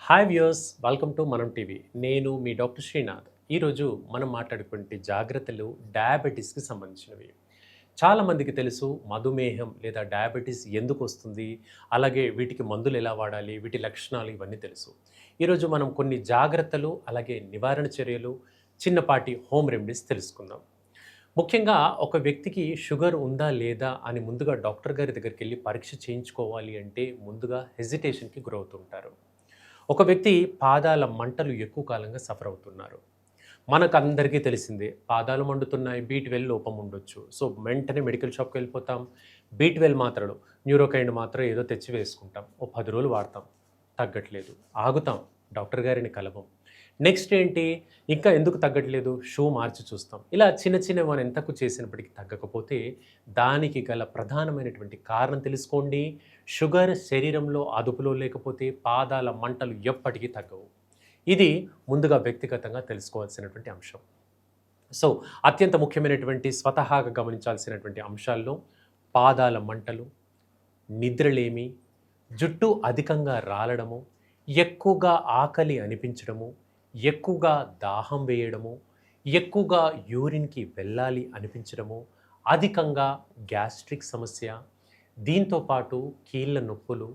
Hi viewers, welcome to మనం TV. నేను మీ doctor Srinath. ఈరోజు మనం మాట్లాడుకునే జాగ్రత్తలు డయాబెటీస్కి సంబంధించినవి. చాలామందికి తెలుసు మధుమేహం లేదా డయాబెటీస్ ఎందుకు వస్తుంది, అలాగే వీటికి మందులు ఎలా వాడాలి, వీటి లక్షణాలు ఇవన్నీ తెలుసు. ఈరోజు మనం కొన్ని జాగ్రత్తలు, అలాగే నివారణ చర్యలు, చిన్నపాటి హోమ్ రెమెడీస్ తెలుసుకుందాం. ముఖ్యంగా ఒక వ్యక్తికి షుగర్ ఉందా లేదా అని ముందుగా డాక్టర్ గారి దగ్గరికి వెళ్ళి పరీక్ష చేయించుకోవాలి అంటే ముందుగా హెజిటేషన్కి గురవుతుంటారు. ఒక వ్యక్తి పాదాల మంటలు ఎక్కువ కాలంగా సఫర్ అవుతున్నారు. మనకందరికీ తెలిసిందే పాదాలు మండుతున్నాయి, బీ12 లోపం ఉండొచ్చు. సో వెంటనే మెడికల్ షాప్‌కి వెళ్ళిపోతాం. బీ12 మాత్రలు, న్యూరోకైన్ మాత్ర ఏదో తెచ్చి వేసుకుంటాం. ఓ 10 రోజులు వాడతాం. తగ్గట్లేదు. ఆగుతాం. డాక్టర్ గారిని కలవం. నెక్స్ట్ ఏంటి? ఇంకా ఎందుకు తగ్గట్లేదు? షూ మార్చి చూస్తాం. ఇలా చిన్న చిన్నవి మనం ఎంతకు చేసినప్పటికీ తగ్గకపోతే దానికి గల ప్రధానమైనటువంటి కారణం తెలుసుకోండి. షుగర్ శరీరంలో అదుపులో లేకపోతే పాదాల మంటలు ఎప్పటికీ తగ్గవు. ఇది ముందుగా వ్యక్తిగతంగా తెలుసుకోవాల్సినటువంటి అంశం. సో, అత్యంత ముఖ్యమైనటువంటి స్వతహాగా గమనించాల్సినటువంటి అంశాల్లో పాదాల మంటలు, నిద్రలేమి, జుట్టు అధికంగా రాలడము, ఎక్కువగా ఆకలి అనిపించడము, ఎక్కువగా దాహం వేయడము, ఎక్కువగా యూరిన్‌కి వెళ్ళాలి అనిపించడము, అధికంగా గ్యాస్ట్రిక్ సమస్య, దీంతో పాటు కీళ్ళ నొప్పులు,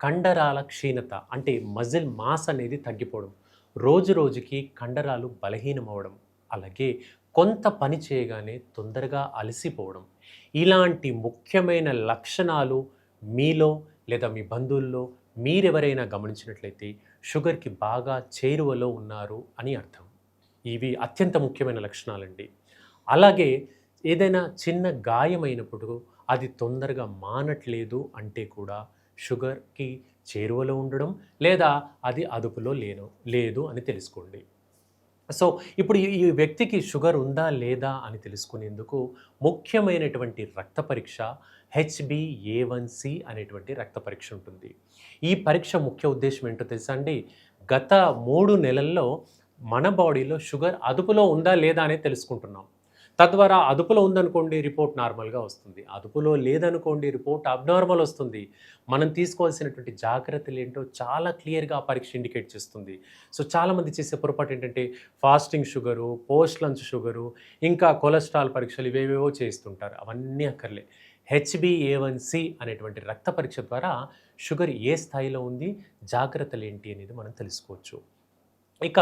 కండరాల క్షీణత అంటే మజిల్ మాస్ అనేది తగ్గిపోవడం, రోజు రోజుకి కండరాలు బలహీనమవ్వడం, అలాగే కొంత పని చేయగానే తొందరగా అలసిపోవడం, ఇలాంటి ముఖ్యమైన లక్షణాలు మీలో లేదా మీ బంధువుల్లో మీరెవరైనా గమనించినట్లయితే షుగర్‌కి బాగా చేరువలో ఉన్నారు అని అర్థం. ఇవి అత్యంత ముఖ్యమైన లక్షణాలండి. అలాగే ఏదైనా చిన్న గాయమైనప్పుడు అది తొందరగా మానట్లేదు అంటే కూడా షుగర్‌కి చేరువలో ఉండడం, లేదా అది అదుపులో లేదు అని తెలుసుకోండి. సో, ఇప్పుడు ఈ వ్యక్తికి షుగర్ ఉందా? లేదా? అని తెలుసుకునేందుకు ముఖ్యమైనటువంటి రక్త పరీక్ష హెచ్‌బీఏవన్‌సీ అనేటువంటి రక్త పరీక్ష ఉంటుంది. ఈ పరీక్ష ముఖ్య ఉద్దేశ్యం ఏంటో తెలుసా అండి? గత 3 నెలల్లో మన బాడీలో షుగర్ అదుపులో ఉందా? లేదా? అనేది తెలుసుకుంటున్నాం. తద్వారా అదుపులో ఉందనుకోండి రిపోర్ట్ నార్మల్‌గా వస్తుంది. అదుపులో లేదనుకోండి రిపోర్ట్ అబ్‌నార్మల్ వస్తుంది. మనం తీసుకోవాల్సినటువంటి జాగ్రత్తలేంటో చాలా క్లియర్‌గా ఆ పరీక్ష ఇండికేట్ చేస్తుంది. సో, చాలామంది చేసే పొరపాటు ఏంటంటే fasting sugar, post lunch sugar, ఇంకా కొలెస్ట్రాల్ పరీక్షలు ఇవేవేవో చేస్తుంటారు. అవన్నీ అక్కర్లే. హెచ్‌బీఏవన్‌సీ అనేటువంటి రక్త పరీక్ష ద్వారా షుగర్ ఏ స్థాయిలో ఉంది, జాగ్రత్తలేంటి అనేది మనం తెలుసుకోవచ్చు. ఇక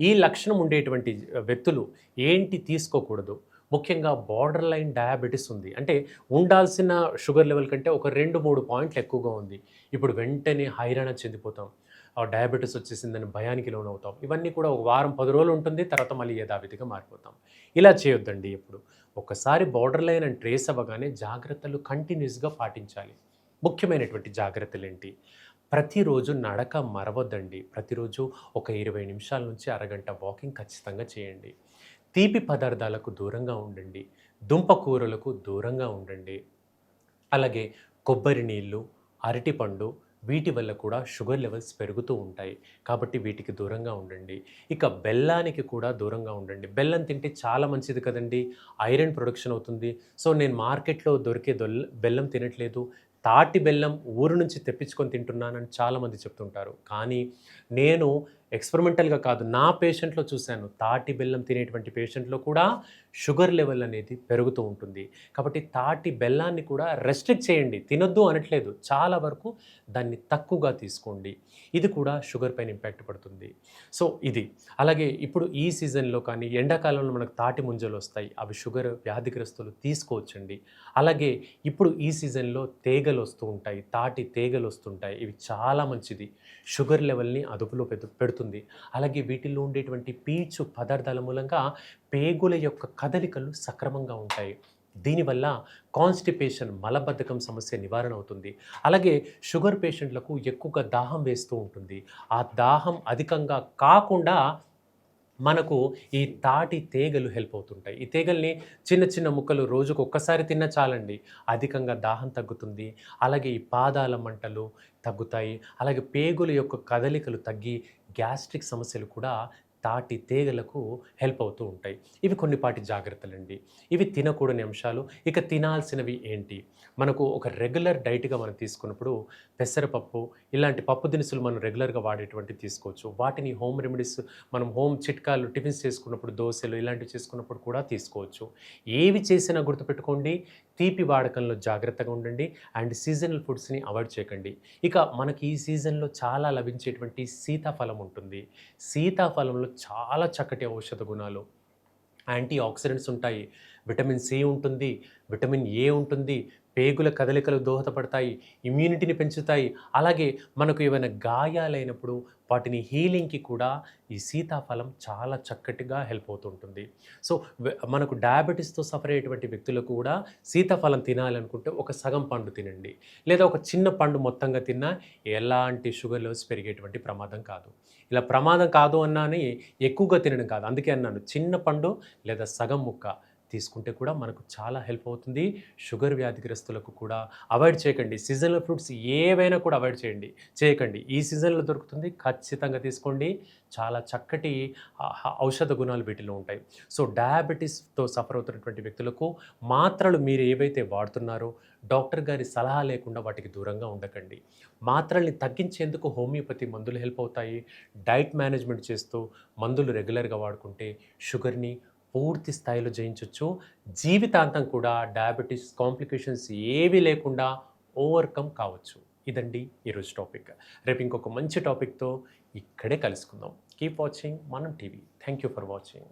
ఈ లక్షణం ఉండేటువంటి వ్యక్తులు ఏంటి తీసుకోకూడదు? ముఖ్యంగా బోర్డర్ లైన్ డయాబెటిస్ ఉంది. అంటే ఉండాల్సిన షుగర్ లెవెల్ కంటే ఒక 2, 3 పాయింట్లు ఎక్కువగా ఉంది. ఇప్పుడు వెంటనే హైరాణ చెందిపోతాం. డయాబెటిస్ వచ్చేసిందని భయానికి లోనవుతాం. ఇవన్నీ కూడా ఒక వారం, 10 రోజులు ఉంటుంది. తర్వాత మళ్ళీ యథావిధిగా మారిపోతాం. ఇలా చేయొద్దండి ఎప్పుడు. ఒక్కసారి బోర్డర్ లైన్ అని ట్రేస్ అవ్వగానే జాగ్రత్తలు కంటిన్యూస్‌గా పాటించాలి. ముఖ్యమైనటువంటి జాగ్రత్తలేంటి? ప్రతిరోజు నడక మరవద్దండి. ప్రతిరోజు ఒక 20 నిమిషాల నుంచి అరగంట వాకింగ్ ఖచ్చితంగా చేయండి. తీపి పదార్థాలకు దూరంగా ఉండండి. దుంప కూరలకు దూరంగా ఉండండి. అలాగే కొబ్బరి నీళ్ళు, అరటిపండు వీటి వల్ల కూడా షుగర్ లెవెల్స్ పెరుగుతూ ఉంటాయి. కాబట్టి వీటికి దూరంగా ఉండండి. ఇక బెల్లానికి కూడా దూరంగా ఉండండి. బెల్లం తింటే చాలా మంచిది కదండీ! ఐరన్ ప్రొడక్షన్ అవుతుంది. సో, నేను మార్కెట్‌లో దొరికే బెల్లం తినట్లేదు. తాటి బెల్లం ఊరు నుంచి తెప్పించుకొని తింటున్నానని చాలామంది చెప్తుంటారు. కానీ నేను ఎక్స్‌పెరిమెంటల్‌గా కాదు, నా పేషెంట్‌లో చూశాను. తాటి బెల్లం తినేటువంటి పేషెంట్‌లో కూడా షుగర్ లెవెల్ అనేది పెరుగుతూ ఉంటుంది. కాబట్టి తాటి బెల్లాన్ని కూడా రెస్ట్రిక్ట్ చేయండి. తినొద్దు అనట్లేదు. చాలా వరకు దాన్ని తక్కువగా తీసుకోండి. ఇది కూడా షుగర్ పైన ఇంపాక్ట్ పడుతుంది. సో, ఇది. అలాగే ఇప్పుడు ఈ సీజన్‌లో కానీ ఎండాకాలంలో మనకు తాటి ముంజలొస్తాయి. అవి షుగర్ వ్యాధిగ్రస్తులు తీసుకోవచ్చండి. అలాగే ఇప్పుడు ఈ సీజన్‌లో తేగలొస్తూ ఉంటాయి. తాటి తేగలొస్తుంటాయి. ఇవి చాలా మంచిది. షుగర్ లెవెల్‌ని అదుపులో పెడుతుంది. అలాగే వీటిల్లో ఉండేటువంటి పీచు పదార్థాల మూలంగా పేగుల యొక్క కదలికలు సక్రమంగా ఉంటాయి. దీనివల్ల కాన్‌స్టిపేషన్ మలబద్ధకం సమస్య నివారణ అవుతుంది. అలాగే షుగర్ పేషెంట్‌లకు ఎక్కువగా దాహం వేస్తూ ఉంటుంది. ఆ దాహం అధికంగా కాకుండా మనకు ఈ తాటి తేగలు హెల్ప్ అవుతుంటాయి. ఈ తేగల్ని చిన్న చిన్న ముక్కలు రోజుకు ఒక్కసారి తిన్నా చాలండి. అధికంగా దాహం తగ్గుతుంది. అలాగే ఈ పాదాల మంటలు తగ్గుతాయి. అలాగే పేగుల యొక్క కదలికలు తగ్గి గ్యాస్ట్రిక్ సమస్యలు కూడా తాటి తీగలకు హెల్ప్ అవుతూ ఉంటాయి. ఇవి కొన్నిపాటి జాగ్రత్తలండి. ఇవి తినకూడని అంశాలు. ఇక తినాల్సినవి ఏంటి? మనకు ఒక రెగ్యులర్ డైట్‌గా మనం తీసుకున్నప్పుడు పెసరపప్పు, ఇలాంటి పప్పు దినుసులు మనం రెగ్యులర్‌గా వాడేటువంటివి తీసుకోవచ్చు. వాటిని హోమ్ రెమెడీస్ మనం హోమ్ చిట్కాలు టిఫిన్స్ చేసుకున్నప్పుడు దోసలు ఇలాంటివి చేసుకున్నప్పుడు కూడా తీసుకోవచ్చు. ఏవి చేసినా గుర్తుపెట్టుకోండి, తీపి వాడకంలో జాగ్రత్తగా ఉండండి. అండ్ సీజనల్ ఫుడ్స్‌ని అవాయిడ్ చేయకండి. ఇక మనకి ఈ సీజన్‌లో చాలా లభించేటువంటి సీతాఫలం ఉంటుంది. సీతాఫలంలో చాలా చక్కటి ఔషధ గుణాలు, యాంటీ ఆక్సిడెంట్స్ ఉంటాయి. విటమిన్ సి ఉంటుంది, విటమిన్ ఏ ఉంటుంది, పేగుల కదలికలకు దోహదపడతాయి, ఇమ్యూనిటీని పెంచుతాయి. అలాగే మనకు ఏవైనా గాయాలైనప్పుడు వాటిని హీలింగ్‌కి కూడా ఈ సీతాఫలం చాలా చక్కటిగా హెల్ప్ అవుతుంటుంది. సో, మనకు డయాబెటిస్‌తో సఫర్ అయ్యేటువంటి వ్యక్తులకు కూడా సీతాఫలం తినాలనుకుంటే ఒక సగం పండు తినండి. లేదా ఒక చిన్న పండు మొత్తంగా తిన్నా ఎలాంటి షుగర్ లెవెల్స్ పెరిగేటువంటి ప్రమాదం కాదు. ఇలా ప్రమాదం కాదు అన్నాని ఎక్కువగా తినడం కాదు. అందుకే అన్నాను చిన్న పండు లేదా సగం ముక్క తీసుకుంటే కూడా మనకు చాలా హెల్ప్ అవుతుంది. షుగర్ వ్యాధిగ్రస్తులకు కూడా అవాయిడ్ చేయకండి. సీజనల్ ఫ్రూట్స్ ఏవైనా కూడా అవాయిడ్ చేయకండి. ఈ సీజన్‌లో దొరుకుతుంది. ఖచ్చితంగా తీసుకోండి. చాలా చక్కటి ఔషధ గుణాలు వీటిలో ఉంటాయి. సో, డయాబెటిస్‌తో సఫర్ అవుతున్నటువంటి వ్యక్తులకు మాత్రలు మీరు ఏవైతే వాడుతున్నారో డాక్టర్ గారి సలహా లేకుండా వాటికి దూరంగా ఉండకండి. మాత్రల్ని తగ్గించేందుకు హోమియోపతి మందులు హెల్ప్ అవుతాయి. డైట్ మేనేజ్‌మెంట్ చేస్తూ మందులు రెగ్యులర్‌గా వాడుకుంటే షుగర్‌ని పూర్తి స్థాయిలో జయించొచ్చు. జీవితాంతం కూడా డయాబెటిస్ కాంప్లికేషన్స్ ఏవి లేకుండా ఓవర్‌కమ్ కావచ్చు. ఇదండి ఈరోజు టాపిక్. రేపు ఇంకొక మంచి టాపిక్‌తో ఇక్కడే కలుసుకుందాం. కీప్ వాచింగ్ మనం TV. Thank you for watching.